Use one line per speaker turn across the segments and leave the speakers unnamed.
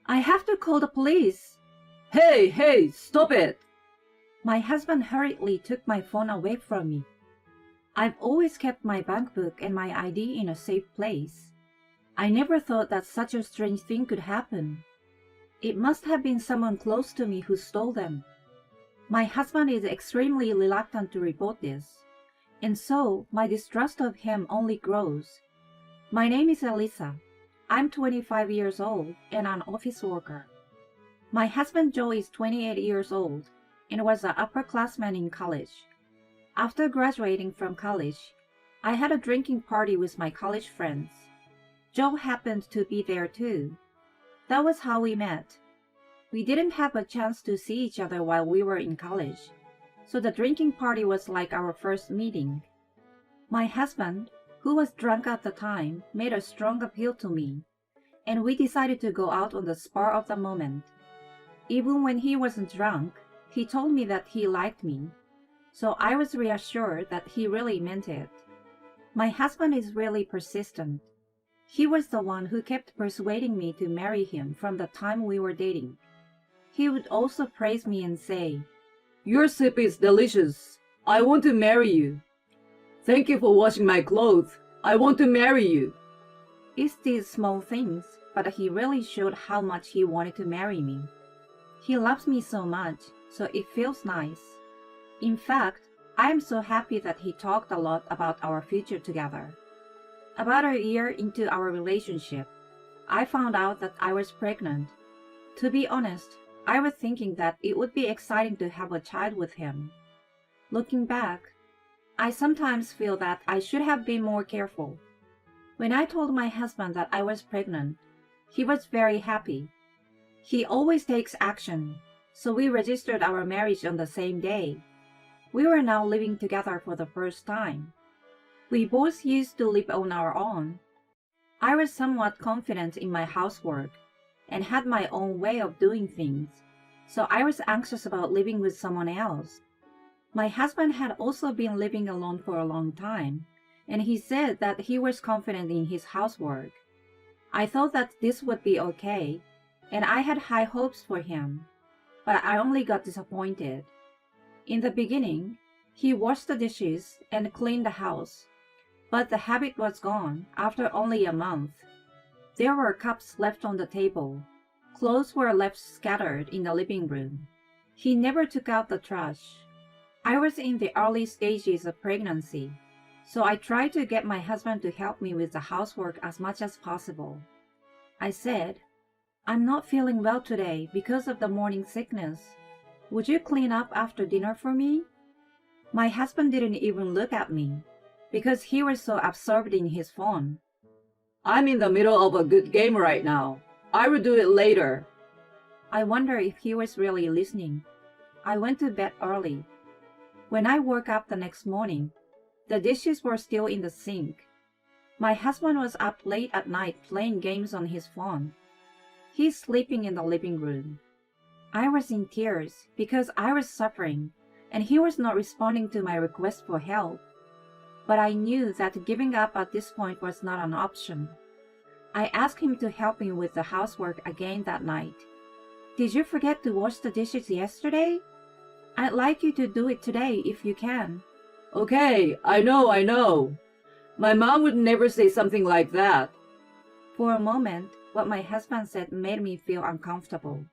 I have to call the police.
Hey, hey, stop it!
My husband hurriedly took my phone away from me. I've always kept my bankbook and my ID in a safe place. I never thought that such a strange thing could happen. It must have been someone close to me who stole them. My husband is extremely reluctant to report this, and so my distrust of him only grows. My name is Elisa. I'm 25 years old and an office worker. My husband Joe is 28 years old and was an upperclassman in college. After graduating from college, I had a drinking party with my college friends. Joe happened to be there too. That was how we met. We didn't have a chance to see each other while we were in college, so the drinking party was like our first meeting. My husband, who was drunk at the time, made a strong appeal to me, and we decided to go out on the spur of the moment. Even when he wasn't drunk, he told me that he liked me, so I was reassured that he really meant it. My husband is really persistent. He was the one who kept persuading me to marry him from the time we were dating. He would also praise me and say,
Your soup is delicious. I want to marry you. Thank you for washing my clothes. I want to marry you.
It's these small things, but he really showed how much he wanted to marry me. He loves me so much, so it feels nice. In fact, I am so happy that he talked a lot about our future together. About a year into our relationship, I found out that I was pregnant. To be honest, I was thinking that it would be exciting to have a child with him. Looking back, I sometimes feel that I should have been more careful. When I told my husband that I was pregnant, he was very happy. He always takes action, so we registered our marriage on the same day. We were now living together for the first time. We both used to live on our own. I was somewhat confident in my housework and had my own way of doing things, so I was anxious about living with someone else. My husband had also been living alone for a long time, and he said that he was confident in his housework. I thought that this would be okay, and I had high hopes for him, but I only got disappointed. In the beginning, he washed the dishes and cleaned the house, but the habit was gone after only a month. There were cups left on the table. Clothes were left scattered in the living room. He never took out the trash. I was in the early stages of pregnancy, so I tried to get my husband to help me with the housework as much as possible. I said, I'm not feeling well today because of the morning sickness. Would you clean up after dinner for me? My husband didn't even look at me because he was so absorbed in his phone.
I'm in the middle of a good game right now. I will do it later.
I wonder if he was really listening. I went to bed early. When I woke up the next morning, the dishes were still in the sink. My husband was up late at night playing games on his phone. He's sleeping in the living room. I was in tears because I was suffering, and he was not responding to my request for help. But I knew that giving up at this point was not an option. I asked him to help me with the housework again that night. Did you forget to wash the dishes yesterday? I'd like you to do it today if you can.
Okay, I know. My mom would never say something like that.
For a moment, what my husband said made me feel uncomfortable.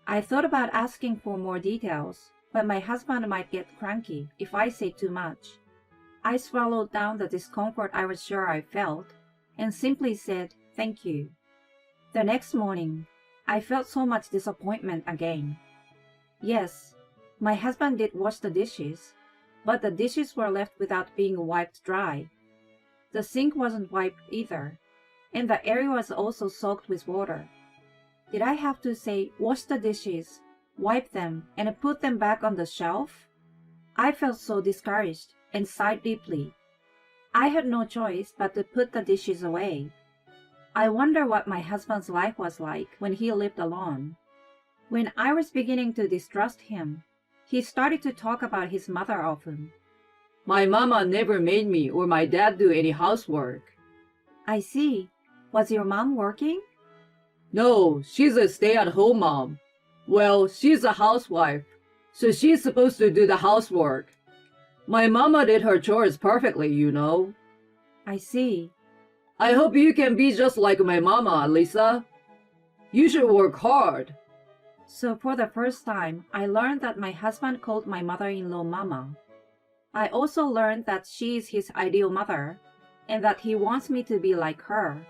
I thought about asking for more details, but my husband might get cranky if I say too much. I swallowed down the discomfort I was sure I felt and simply said, thank you. The next morning, I felt so much disappointment again. Yes, my husband did wash the dishes, but the dishes were left without being wiped dry. The sink wasn't wiped either, and the area was also soaked with water. Did I have to say, wash the dishes, wipe them, and put them back on the shelf? I felt so discouraged and sighed deeply. I had no choice but to put the dishes away. I wonder what my husband's life was like when he lived alone. When I was beginning to distrust him, he started to talk about his mother often.
My mama never made me or my dad do any housework.
I see. Was your mom working?
No, she's a stay-at-home mom. Well, she's a housewife, so she's supposed to do the housework. My mama did her chores perfectly, you know.
I see.
I hope you can be just like my mama, Lisa. You should work hard.
So for the first time, I learned that my husband called my mother-in-law Mama. I also learned that she is his ideal mother, and that he wants me to be like her.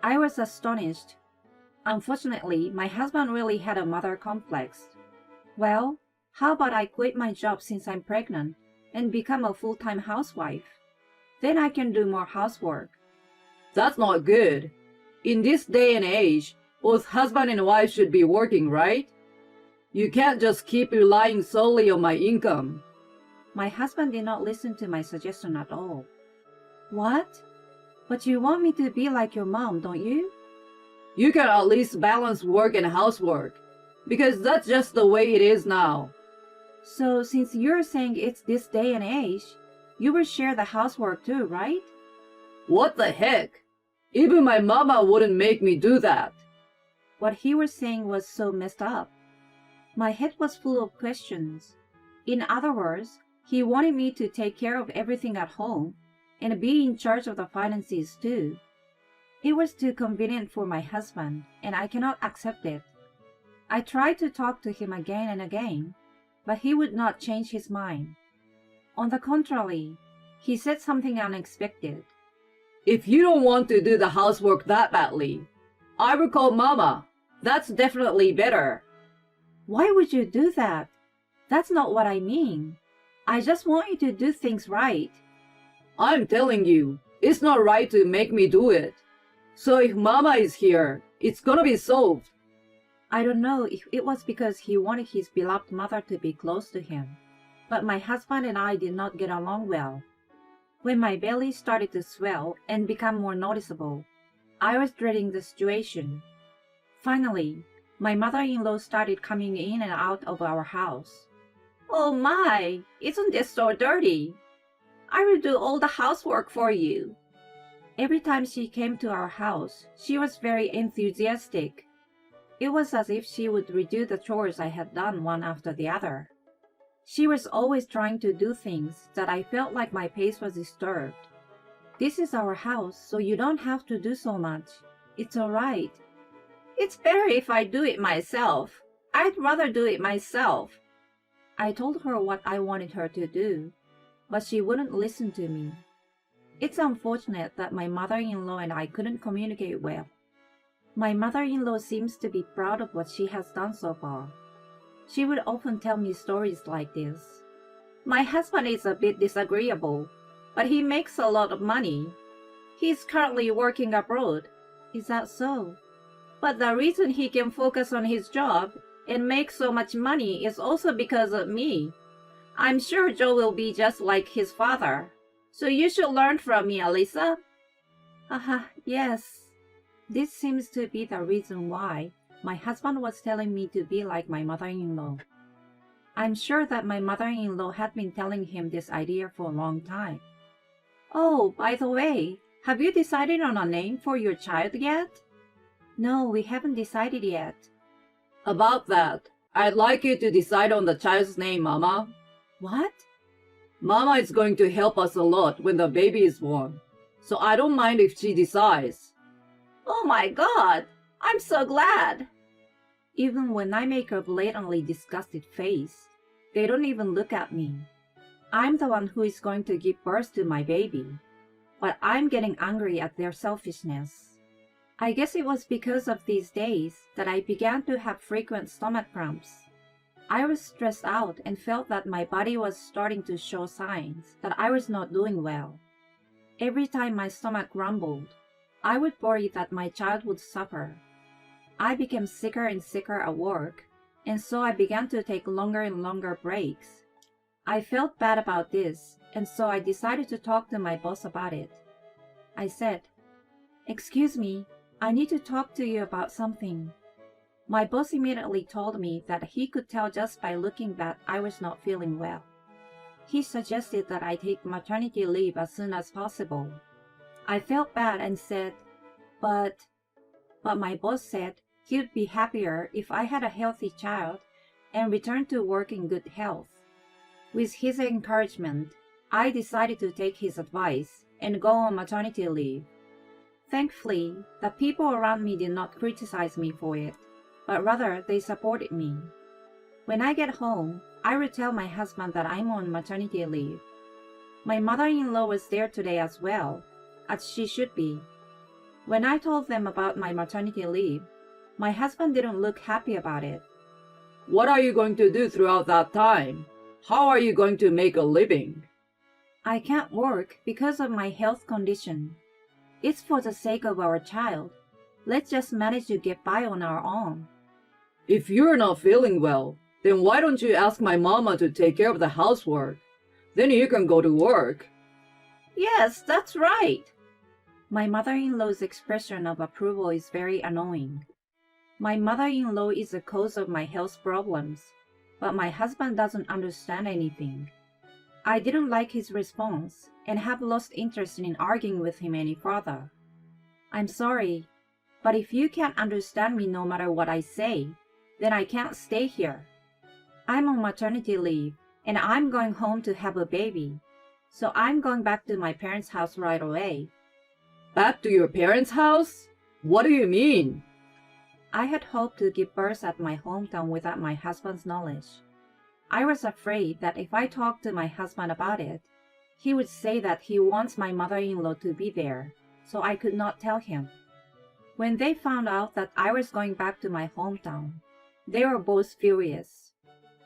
I was astonished. Unfortunately, my husband really had a mother complex. Well, how about I quit my job since I'm pregnant and become a full-time housewife? Then I can do more housework.
That's not good. In this day and age, both husband and wife should be working, right? You can't just keep relying solely on my income.
My husband did not listen to my suggestion at all. What? But you want me to be like your mom, don't you?
You can at least balance work and housework, because that's just the way it is now.
So since you're saying it's this day and age, you will share the housework too, right?
What the heck? Even my mama wouldn't make me do that.
What he was saying was so messed up. My head was full of questions. In other words, he wanted me to take care of everything at home and be in charge of the finances too. It was too convenient for my husband, and I cannot accept it. I tried to talk to him again and again, but he would not change his mind. On the contrary, he said something unexpected.
If you don't want to do the housework that badly, I will call mama. That's definitely better.
Why would you do that? That's not what I mean. I just want you to do things right.
I'm telling you, it's not right to make me do it. So if mama is here, it's gonna be solved.
I don't know if it was because he wanted his beloved mother to be close to him, but my husband and I did not get along well. When my belly started to swell and become more noticeable, I was dreading the situation. Finally, my mother-in-law started coming in and out of our house. Oh my, isn't this so dirty? I will do all the housework for you. Every time she came to our house, she was very enthusiastic. It was as if she would redo the chores I had done one after the other. She was always trying to do things that I felt like my pace was disturbed. This is our house, so you don't have to do so much. It's all right. It's better if I do it myself. I'd rather do it myself. I told her what I wanted her to do, but she wouldn't listen to me. It's unfortunate that my mother-in-law and I couldn't communicate well. My mother-in-law seems to be proud of what she has done so far. She would often tell me stories like this. My husband is a bit disagreeable, but he makes a lot of money. He's currently working abroad. Is that so? But the reason he can focus on his job and make so much money is also because of me. I'm sure Joe will be just like his father. So you should learn from me, Alyssa. Yes. This seems to be the reason why my husband was telling me to be like my mother-in-law. I'm sure that my mother-in-law had been telling him this idea for a long time. Oh, by the way, have you decided on a name for your child yet? No, we haven't decided yet.
About that, I'd like you to decide on the child's name, Mama.
What?
Mama is going to help us a lot when the baby is born, so I don't mind if she decides.
Oh my God! I'm so glad! Even when I make a blatantly disgusted face, they don't even look at me. I'm the one who is going to give birth to my baby, but I'm getting angry at their selfishness. I guess it was because of these days that I began to have frequent stomach cramps. I was stressed out and felt that my body was starting to show signs that I was not doing well. Every time my stomach rumbled, I would worry that my child would suffer. I became sicker and sicker at work, and so I began to take longer and longer breaks. I felt bad about this, and so I decided to talk to my boss about it. I said, "Excuse me, I need to talk to you about something." My boss immediately told me that he could tell just by looking that I was not feeling well. He suggested that I take maternity leave as soon as possible. I felt bad and said, But but my boss said he would be happier if I had a healthy child and returned to work in good health. With his encouragement, I decided to take his advice and go on maternity leave. Thankfully, the people around me did not criticize me for it, but rather they supported me. When I get home, I will tell my husband that I'm on maternity leave. My mother-in-law was there today as well, as she should be. When I told them about my maternity leave, my husband didn't look happy about it.
What are you going to do throughout that time? How are you going to make a living?
I can't work because of my health condition. It's for the sake of our child. Let's just manage to get by on our own.
If you're not feeling well, then why don't you ask my mama to take care of the housework? Then you can go to work.
Yes, that's right. My mother-in-law's expression of approval is very annoying. My mother-in-law is the cause of my health problems, but my husband doesn't understand anything. I didn't like his response and have lost interest in arguing with him any further. I'm sorry, but if you can't understand me no matter what I say, then I can't stay here. I'm on maternity leave and I'm going home to have a baby, so I'm going back to my parents' house right away.
Back to your parents' house? What do you mean?
I had hoped to give birth at my hometown without my husband's knowledge. I was afraid that if I talked to my husband about it, he would say that he wants my mother-in-law to be there, so I could not tell him. When they found out that I was going back to my hometown, they were both furious.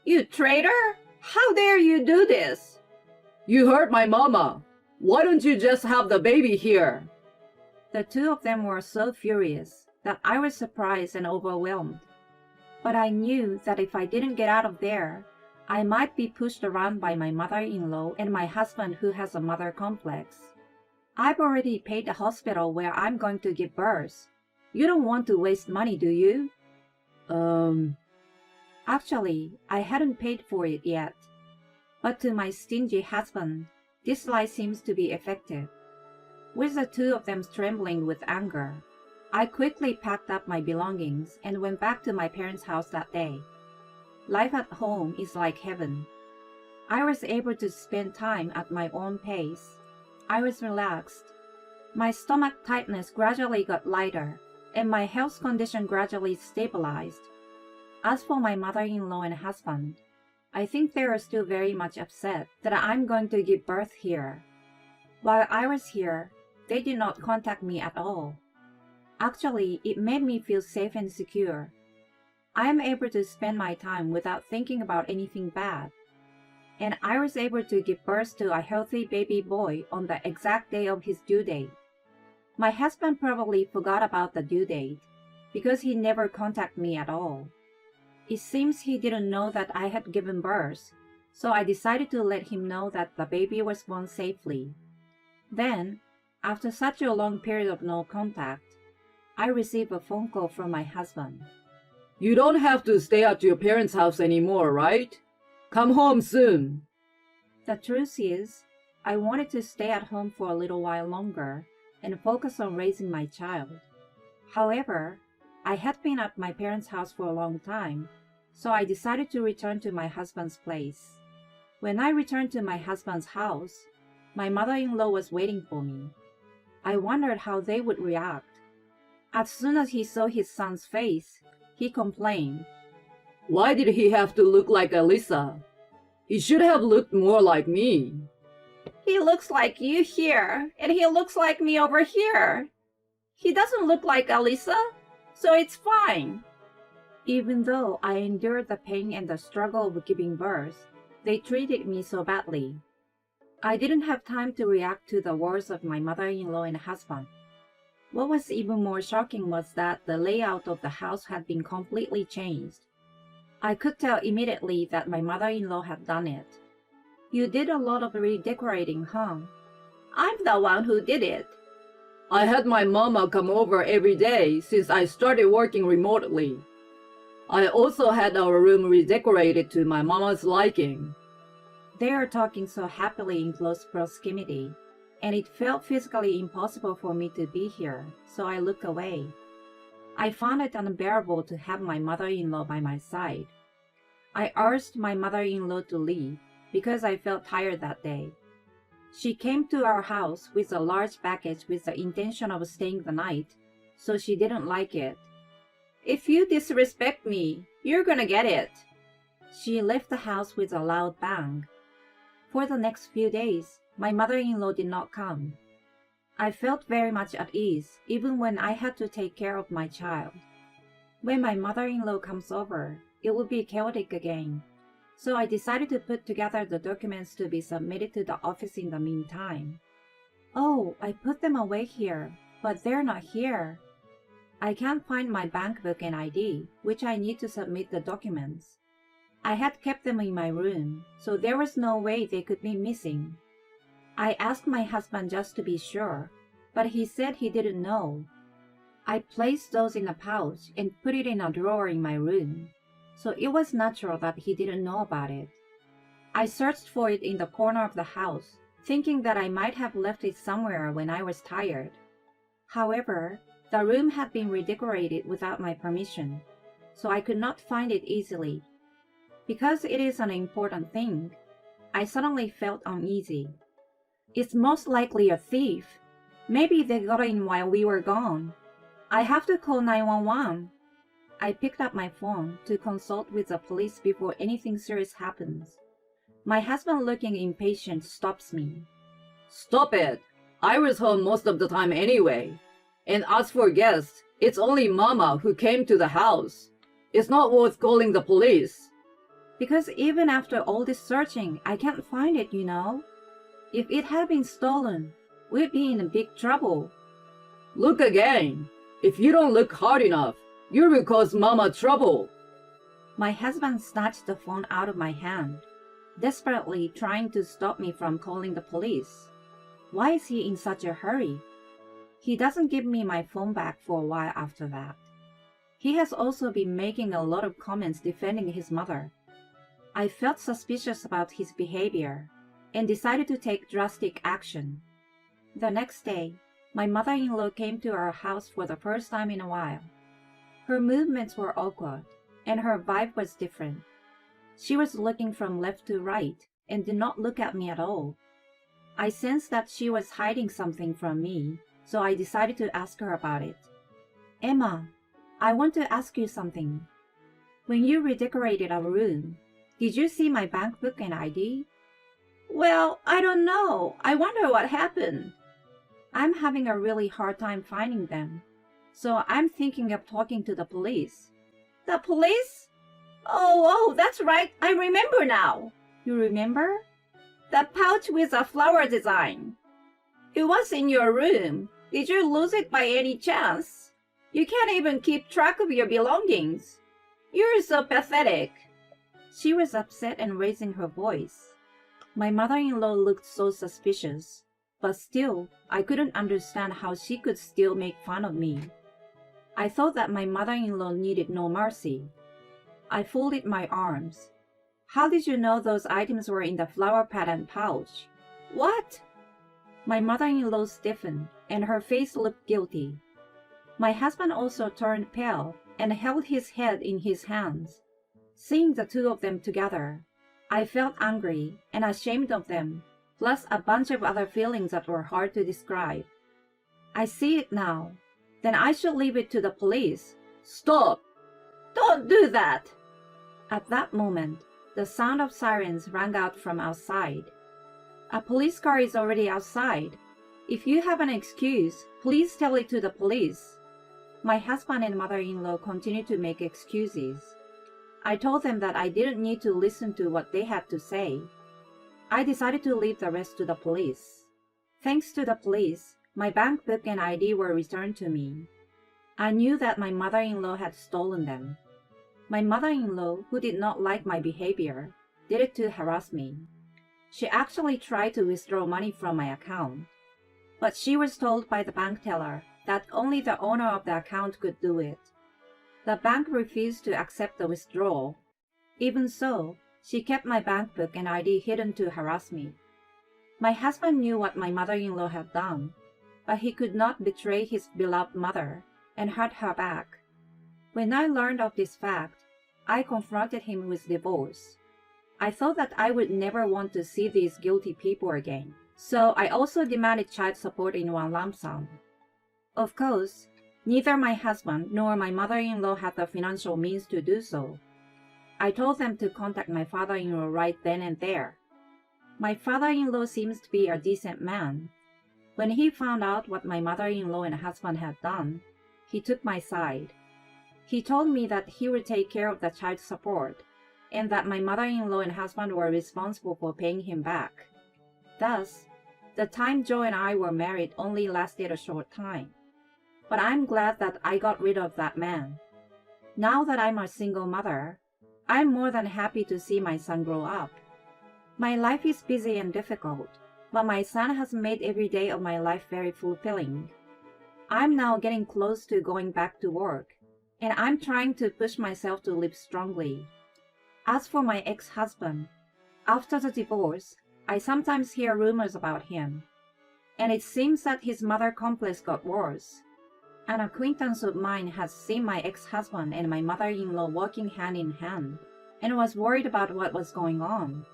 You traitor! How dare you do this?
You hurt my mama. Why don't you just have the baby here?
The two of them were so furious that I was surprised and overwhelmed. But I knew that if I didn't get out of there, I might be pushed around by my mother-in-law and my husband who has a mother complex. I've already paid the hospital where I'm going to give birth. You don't want to waste money, do you? Actually, I hadn't paid for it yet. But to my stingy husband, this lie seems to be effective. With the two of them trembling with anger, I quickly packed up my belongings and went back to my parents' house that day. Life at home is like heaven. I was able to spend time at my own pace. I was relaxed. My stomach tightness gradually got lighter, and my health condition gradually stabilized. As for my mother-in-law and husband, I think they are still very much upset that I'm going to give birth here. While I was here, they did not contact me at all. Actually, it made me feel safe and secure. I am able to spend my time without thinking about anything bad. And I was able to give birth to a healthy baby boy on the exact day of his due date. My husband probably forgot about the due date because he never contacted me at all. It seems he didn't know that I had given birth, so I decided to let him know that the baby was born safely. Then, after such a long period of no contact, I received a phone call from my husband.
You don't have to stay at your parents' house anymore, right? Come home soon.
The truth is, I wanted to stay at home for a little while longer and focus on raising my child. However, I had been at my parents' house for a long time, so I decided to return to my husband's place. When I returned to my husband's house, my mother-in-law was waiting for me. I wondered how they would react. As soon as he saw his son's face, he complained.
Why did he have to look like Alyssa? He should have looked more like me.
He looks like you here, and he looks like me over here. He doesn't look like Alyssa, so it's fine. Even though I endured the pain and the struggle of giving birth, they treated me so badly. I didn't have time to react to the words of my mother-in-law and husband. What was even more shocking was that the layout of the house had been completely changed. I could tell immediately that my mother-in-law had done it. You did a lot of redecorating, huh? I'm the one who did it.
I had my mama come over every day since I started working remotely. I also had our room redecorated to my mama's liking.
They are talking so happily in close proximity, and it felt physically impossible for me to be here, so I looked away. I found it unbearable to have my mother-in-law by my side. I urged my mother-in-law to leave because I felt tired that day. She came to our house with a large package with the intention of staying the night, so she didn't like it. "If you disrespect me, you're gonna get it." She left the house with a loud bang. For the next few days, my mother-in-law did not come. I felt very much at ease, even when I had to take care of my child. When my mother-in-law comes over, it would be chaotic again. So I decided to put together the documents to be submitted to the office in the meantime. Oh, I put them away here, but they're not here. I can't find my bank book and ID, which I need to submit the documents. I had kept them in my room, so there was no way they could be missing. I asked my husband just to be sure, but he said he didn't know. I placed those in a pouch and put it in a drawer in my room, so it was natural that he didn't know about it. I searched for it in the corner of the house, thinking that I might have left it somewhere when I was tired. However, the room had been redecorated without my permission, so I could not find it easily. Because it is an important thing, I suddenly felt uneasy. It's most likely a thief. Maybe they got in while we were gone. I have to call 911. I picked up my phone to consult with the police before anything serious happens. My husband, looking impatient, stops me.
"Stop it! I was home most of the time anyway. And as for guests, it's only Mama who came to the house. It's not worth calling the police."
Because even after all this searching, I can't find it, you know. If it had been stolen, we'd be in big trouble.
"Look again. If you don't look hard enough, you will cause Mama trouble."
My husband snatched the phone out of my hand, desperately trying to stop me from calling the police. Why is he in such a hurry? He doesn't give me my phone back for a while after that. He has also been making a lot of comments defending his mother. I felt suspicious about his behavior and decided to take drastic action. The next day, my mother-in-law came to our house for the first time in a while. Her movements were awkward, and her vibe was different. She was looking from left to right and did not look at me at all. I sensed that she was hiding something from me, so I decided to ask her about it. "Emma, I want to ask you something. When you redecorated our room, did you see my bank book and ID?" "Well, I don't know. I wonder what happened." "I'm having a really hard time finding them, so I'm thinking of talking to the police." "The police? Oh, that's right. I remember now." "You remember?" "The pouch with a flower design. It was in your room. Did you lose it by any chance? You can't even keep track of your belongings. You're so pathetic." She was upset and raising her voice. My mother-in-law looked so suspicious, but still, I couldn't understand how she could still make fun of me. I thought that my mother-in-law needed no mercy. I folded my arms. "How did you know those items were in the flower pattern pouch?" "What?" My mother-in-law stiffened, and her face looked guilty. My husband also turned pale and held his head in his hands. Seeing the two of them together, I felt angry and ashamed of them, plus a bunch of other feelings that were hard to describe. "I see it now. Then I should leave it to the police."
"Stop!
"Don't do that!" At that moment, the sound of sirens rang out from outside. "A police car is already outside. If you have an excuse, please tell it to the police." My husband and mother-in-law continued to make excuses. I told them that I didn't need to listen to what they had to say. I decided to leave the rest to the police. Thanks to the police, my bank book and ID were returned to me. I knew that my mother-in-law had stolen them. My mother-in-law, who did not like my behavior, did it to harass me. She actually tried to withdraw money from my account, but she was told by the bank teller that only the owner of the account could do it. The bank refused to accept the withdrawal. Even so, she kept my bank book and ID hidden to harass me. My husband knew what my mother-in-law had done, but he could not betray his beloved mother and hurt her back. When I learned of this fact, I confronted him with divorce. I thought that I would never want to see these guilty people again, so I also demanded child support in one lump sum. Of course, neither my husband nor my mother-in-law had the financial means to do so. I told them to contact my father-in-law right then and there. My father-in-law seems to be a decent man. When he found out what my mother-in-law and husband had done, he took my side. He told me that he would take care of the child support, and that my mother-in-law and husband were responsible for paying him back. Thus, the time Joe and I were married only lasted a short time. But I'm glad that I got rid of that man. Now that I'm a single mother, I'm more than happy to see my son grow up. My life is busy and difficult, but my son has made every day of my life very fulfilling. I'm now getting close to going back to work, and I'm trying to push myself to live strongly. As for my ex-husband, after the divorce, I sometimes hear rumors about him, and it seems that his mother complex got worse. An acquaintance of mine has seen my ex-husband and my mother-in-law walking hand in hand, and was worried about what was going on.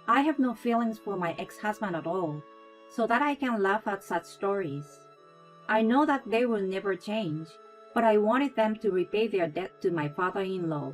I have no feelings for my ex-husband at all, so that I can laugh at such stories. I know that they will never change, but I wanted them to repay their debt to my father-in-law.